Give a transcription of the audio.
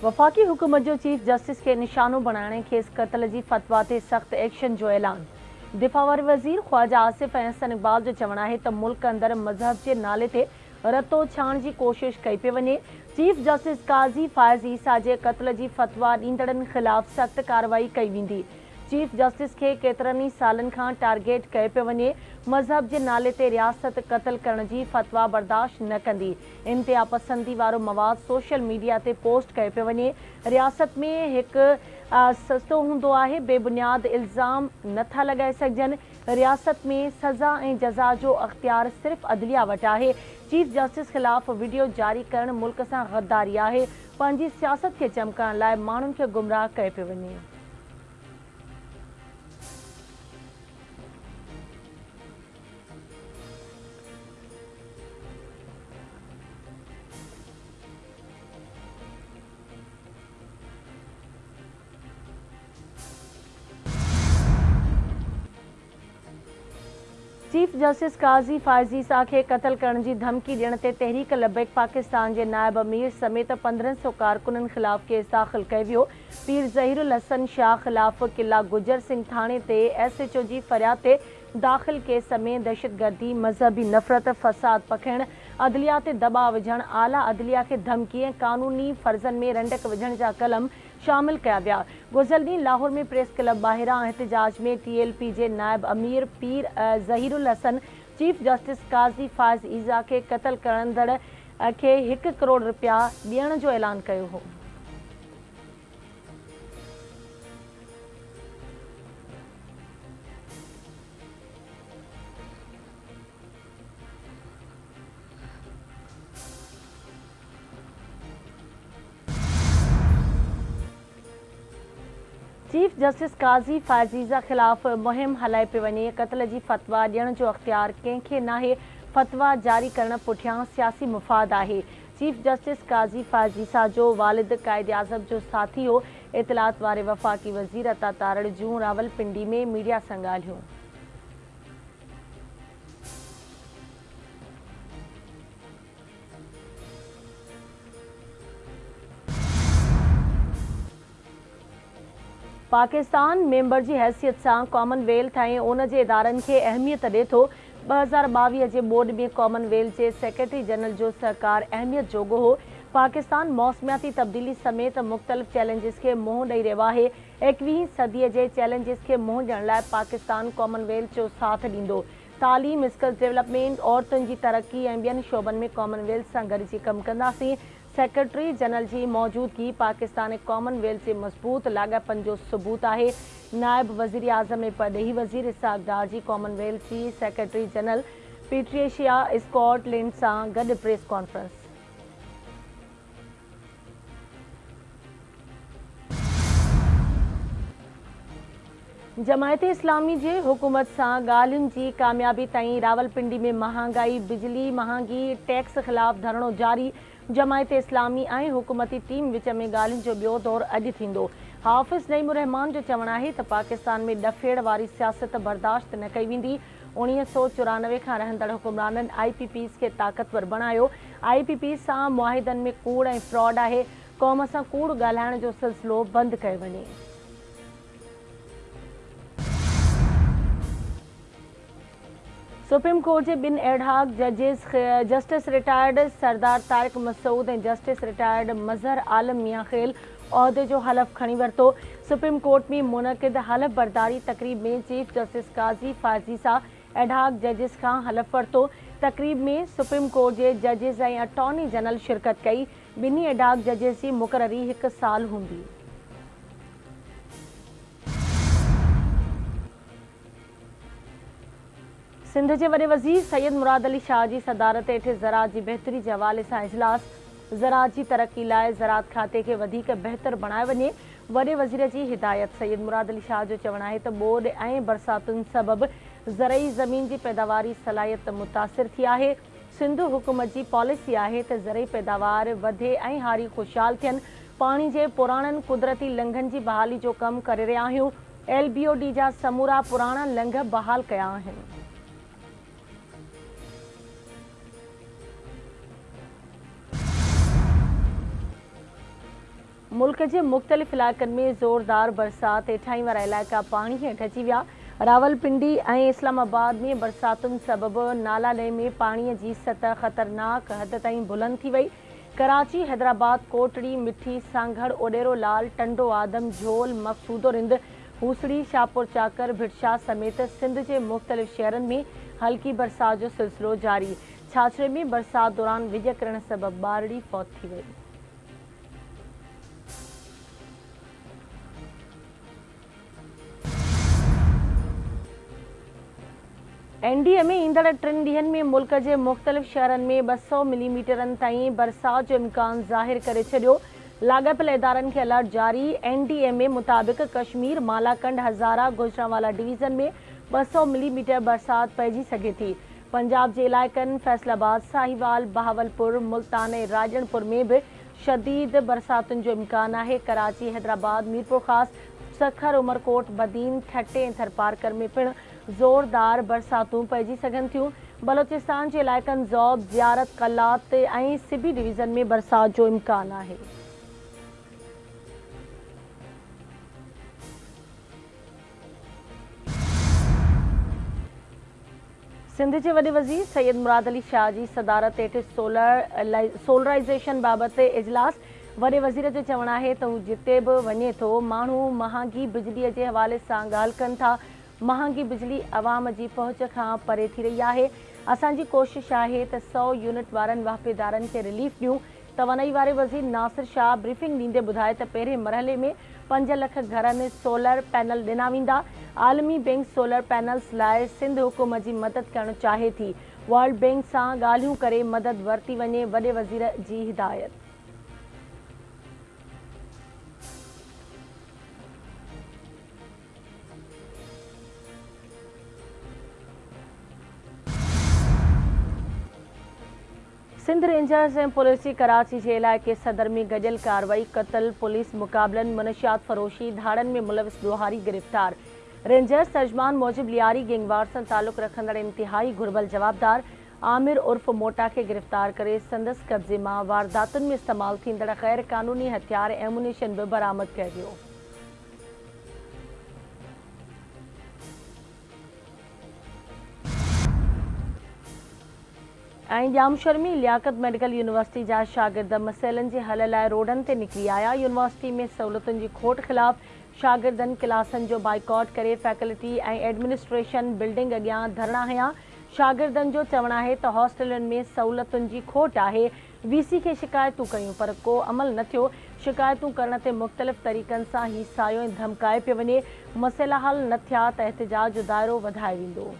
वफ़ाक़ी हुकूमत जो chief justice के निशानो बनाने खेस क़त्ल जी फतवा ते सख़्त एक्शन जो ऐलान। दिफ़ा वारे वज़ीर ख़्वाजा आसिफ हसन इक़बाल जो चवणु आहे त मुल्क अंदर मज़हब जे नाले ते रतो छाण जी कोशिश कई पे वञे। चीफ जस्टिस काज़ी फ़ाइज़ ईसा जे क़त्ल जी फतवा ॾींदड़नि ख़िलाफ़ सख़्त कार्रवाई कई वेंदी। चीफ जस्टिस के केतिरनि सालनि खां टारगेट कयो पियो वञे। मज़हब जे नाले ते रियासत क़त्ल करण जी फतवा बर्दाश्त न कंदी। इंतिहा पसंदी वारो मवाद सोशल मीडिया ते पोस्ट कयो पियो वञे। रियासत में हिकु सस्तो हूंदो आहे, बेबुनियाद इल्ज़ाम नथा लॻाए सघजनि। रियासत में सज़ा ऐं जज़ा जो अख़्तियार सिर्फ़ अदलिया वटि आहे। चीफ जस्टिस ख़िलाफ़ वीडियो जारी करणु मुल्क सां गद्दारी आहे। पंहिंजी सियासत खे चमकाइण लाइ माण्हुनि खे गुमराह कयो पियो वञे। चीफ जस्टिस काज़ी फ़ाइज़ ईसा खे क़त्ल करण जी धमकी ॾियण ते तहरीक लबैक पाकिस्तान जे नायब अमीर समेत 1500 कारकुननि ख़िलाफ़ केस दाख़िल कयो वियो। पीर ज़हीरुल हसन शाह ख़िलाफ़ किला गुजर सिंह थाणे ते SHO जी फ़रियाद ते दाख़िल केस में दहशतगर्दी, मज़हबी नफ़रत, फ़साद पखिड़ण, अदलिया ते दॿाउ विझण, आला अदलिया खे धमकी ऐं क़ानूनी फ़र्ज़नि में रंडक विझण जा कलम शामिल कया विया। गुज़िरियल ॾींहुं लाहौर में प्रेस क्लब ॿाहिरां एहतजाज में TLP जे नायब अमीर पीर ज़हीरुल हसन चीफ जस्टिस काज़ी फ़ाइज़ ईसा खे क़त्ल करंदड़ खे 1 करोड़ रुपया ॾियण जो ऐलान कयो हो। चीफ जस्टिस काज़ी फ़ाइज़ ईसा ख़िलाफ़ मुहिम हलाए पे वञे। क़त्ल जी फतवा ॾियण जो अख़्तियार कंहिंखे नाहे। फतवा जारी करण पुठियां सियासी मुफ़ाद आहे। चीफ जस्टिस काज़ी फ़ाइज़ ईसा जो वालिद क़ाइद आज़म जो साथी हो। इतलात वारे वफ़ाक़ी वज़ीर अता तारड़ जूं रावलपिंडी में मीडिया सां ॻाल्हियूं। पाकिस्तान मेंबर जी हैसियत सां कॉमनवेल्थ ऐं उन जे इदारनि खे अहमियत ॾिए थो। 2022 जे बोर्ड में कॉमनवेल्थ जे सेक्रेटरी जनरल जो सहकार अहमियत जोॻो हो। पाकिस्तान मौसमियाती तब्दीली समेत मुख़्तलिफ़ चैलेंजिस खे मुंहुं ॾेई रहियो आहे। 21वीं सदीअ जे चैलेंजिस खे मुंहुं ॾियण लाइ पाकिस्तान कॉमनवेल्थ जो साथ ॾींदो। तालीम, स्किल्स डेवलपमेंट, औरतुनि जी तरक़ी ऐं ॿियनि शोबनि में कॉमनवेल्थ सां गॾिजी कमु कंदासीं। सेक्रेटरी जनरल जी मौजूदगी पाकिस्तान ऐं कॉमनवेल्थ जे मज़बूत लाॻापन जो सबूत आहे। नायब वज़ीर आज़म ऐं परॾेही वज़ीर इसहाक़ डार जी कॉमनवेल्थ जी सेक्रेटरी जनरल पीट्रिशिया स्कॉटलैंड सां गॾु प्रेस कॉन्फ्रेंस। जमायत इस्लामी जे हुकूमत सां ॻाल्हियुनि जी कामयाबी ताईं रावलपिंडी में महांगाई, बिजली महांगी, टैक्स ख़िलाफ़ धरणो जारी। जमायत इस्लामी ऐं हुकूमती टीम विच में ॻाल्हियुनि जो ॿियो दौर अॼु थींदो। हाफ़िज़ नईम रहमान जो चवणु आहे त पाकिस्तान में ॾफेड़ वारी सियासत बर्दाश्त न कई वेंदी। 1994 खां रहंदड़ हुकुमराननि IPPs खे ताक़तवर बणायो। IPPs सां मुआहिदनि में कूड़ ऐं फ्रॉड आहे। क़ौम सां कूड़ ॻाल्हाइण जो सिलसिलो बंदि कयो वञे। सुप्रीम कोर्ट जे ॿिनि एडहॉक जजिस जस्टिस रिटायर्ड सरदार तारिक मसूद ऐं जस्टिस रिटायर्ड मज़हर आलम मियां ख़ेल उहिदे जो हलफ़ खणी वरितो। सुप्रीम कोर्ट में मुनक़िद हलफ़ बरदारी तक़रीब में चीफ जस्टिस काज़ी फ़ाइज़ ईसा एडहॉक जजिस खां हलफ़ वरितो। तक़रीब में सुप्रीम कोर्ट जे जजिस ऐं अटॉर्नी जनरल शिरकत कई। ॿिन्ही एडहॉक जजिस जी मुक़ररी 1 साल हूंदी। सिंध जे वॾे वज़ीर सैयद मुराद अली शाह जी सदारत हेठि ज़राअत जी बहितरी जे हवाले सां इजलास। ज़राअत जी तरक़ी लाइ ज़राअत खाते खे वधीक बहितर बणायो वञे। वॾे वज़ीर जी हिदायत। सैयद मुराद अली शाह जो चवणु आहे त ॿोॾि ऐं बरसातुनि सबबि ज़रई ज़मीन जी पैदावारी सलाहियत मुतासिर थी आहे। सिंध हुकूमत जी पॉलिसी आहे त ज़रई पैदावार वधे ऐं हारी ख़ुशहाल थियनि। पाणी जे पुराणनि कुदरती लंघनि जी बहाली जो कमु करे रहिया आहियूं। LBOD जा समूरा पुराणा लंघ बहाल कया आहिनि। मुल्क के मुख़्तलिफ़ इलाक़नि में ज़ोरदार बरसात हेठाहीं वारा इलाइक़ा पाणी हेठि अची विया। रावलपिंडी ऐं इस्लामाबाद में बरसातुनि सबबि नाला नए में पाणीअ जी सतह ख़तरनाक हद ताईं बुलंद थी वई। कराची, हैदराबाद, कोटड़ी, मिठी, सांगड़, ओडेरो लाल, टंडो आदम, झोल, मक़सूदो रिंद, हूसड़ी, शाहपुर चाकर, भिटशा समेत सिंध के मुख़्तलिफ़ शहरनि में हल्की बरसात जो सिलसिलो जारी। छाछरे में बरसात दौरान विझ किरण सबबि ॿारड़ी फौत थी वई। एनडीए में ईंदड़ 3 ॾींहनि में मुल्क जे मुख़्तलिफ़ शहरनि में 200 मिलीमीटरनि ताईं बरसात जो इम्कान ज़ाहिर करे छॾियो। लाॻापियल इदारनि खे अलर्ट जारी। एनडीएमए मुताबिक़ कश्मीर, मालाकंड, हज़ारा, गुजरांवाला डिवीज़न में 200 मिलीमीटर बरसात पइजी सघे थी। पंजाब जे इलाइक़नि फैसलाबाद, साहिवाल, बहावलपुर, मुल्तान ऐं राजनपुर में भी शदीद बरसातुनि जो इम्कान आहे। कराची, हैदराबाद, मीरपुर ख़ास, सखर, उमरकोट, बदीन, ठटे ऐं थरपारकर में पिण ज़ोरदार बरसातूं पइजी सघनि थियूं। बलोचिस्तान जे इलाइक़नि ज़ौब, ज़ियारत, कलात ऐं सिबी डिवीज़न में बरसात जो इम्कान आहे। सिंध के वॾे वज़ीर सैयद मुराद अली शाह की सदारत हेठि सोलराइज़ेशन बाबत इजलास। वॾे वज़ीर जो चवणु आहे त हू जिते भी वञे थो माण्हू महांगी बिजलीअ जे हवाले सां ॻाल्हि कनि था। महांगी बिजली अवाम जी पहुच खां परे थी रही आहे। असांजी कोशिश आहे त 100 यूनिट वारनि वाहिपेदारनि खे रिलीफ ॾियूं। तवानाई वारे वज़ीर नासिर शाह ब्रीफिंग ॾींदे ॿुधाए त पहिरें मरहले में 5 लख घरनि सोलर पैनल ॾिना वेंदा। आलमी बैंक सोलर पैनल्स लाइ सिंध हुकूमत जी मदद करणु चाहे थी। वर्ल्ड बैंक सां ॻाल्हियूं करे मदद वरिती वञे, वॾे वज़ीर जी हिदायत। सिंध रेंजर्स ऐं पुलिस जी कराची जे इलाइक़े सदर में गॾियल कार्रवाई। क़त्ल, पुलिस मुक़ाबलनि, मनशियात फरोशी, धाड़नि में मुलविस ॾोहारी गिरफ़्तार। रेंजर्स तर्जमान मूजिब लियारी गैंगवार सां तालुक़ रखंदड़ इंतिहाई घुर्बल जवाबदार आमिर उर्फ मोटा खे गिरफ़्तार करे संदसि कब्ज़े मां वारदातुनि में इस्तेमाल थींदड़ ग़ैर क़ानूनी हथियार ऐं एमुनेशन बि बरामद कयो वियो। ऐं ॼामशर में लियाकत मेडिकल यूनिवर्सिटी जा शागिर्द मसइलनि जे हल लाइ रोडनि ते निकिरी आया। यूनिवर्सिटी में सहूलियतुनि जी खोट ख़िलाफ़ शागिर्दनि क्लासनि जो बाइकॉट करे फैकल्टी ऐं एडमिनिस्ट्रेशन बिल्डिंग अॻियां धरणा हंया। शागिर्दनि जो चवणु आहे त हॉस्टलनि में सहूलियतुनि जी खोट आहे। वीसी खे शिकायतूं कयूं पर को अमल न थियो। शिकायतूं करण ते मुख़्तलिफ़ तरीक़नि सां ही सायो ऐं धमकाए पियो वञे। मसइला हल न थिया त एहतिजाज जो दाइरो वधायो वेंदो।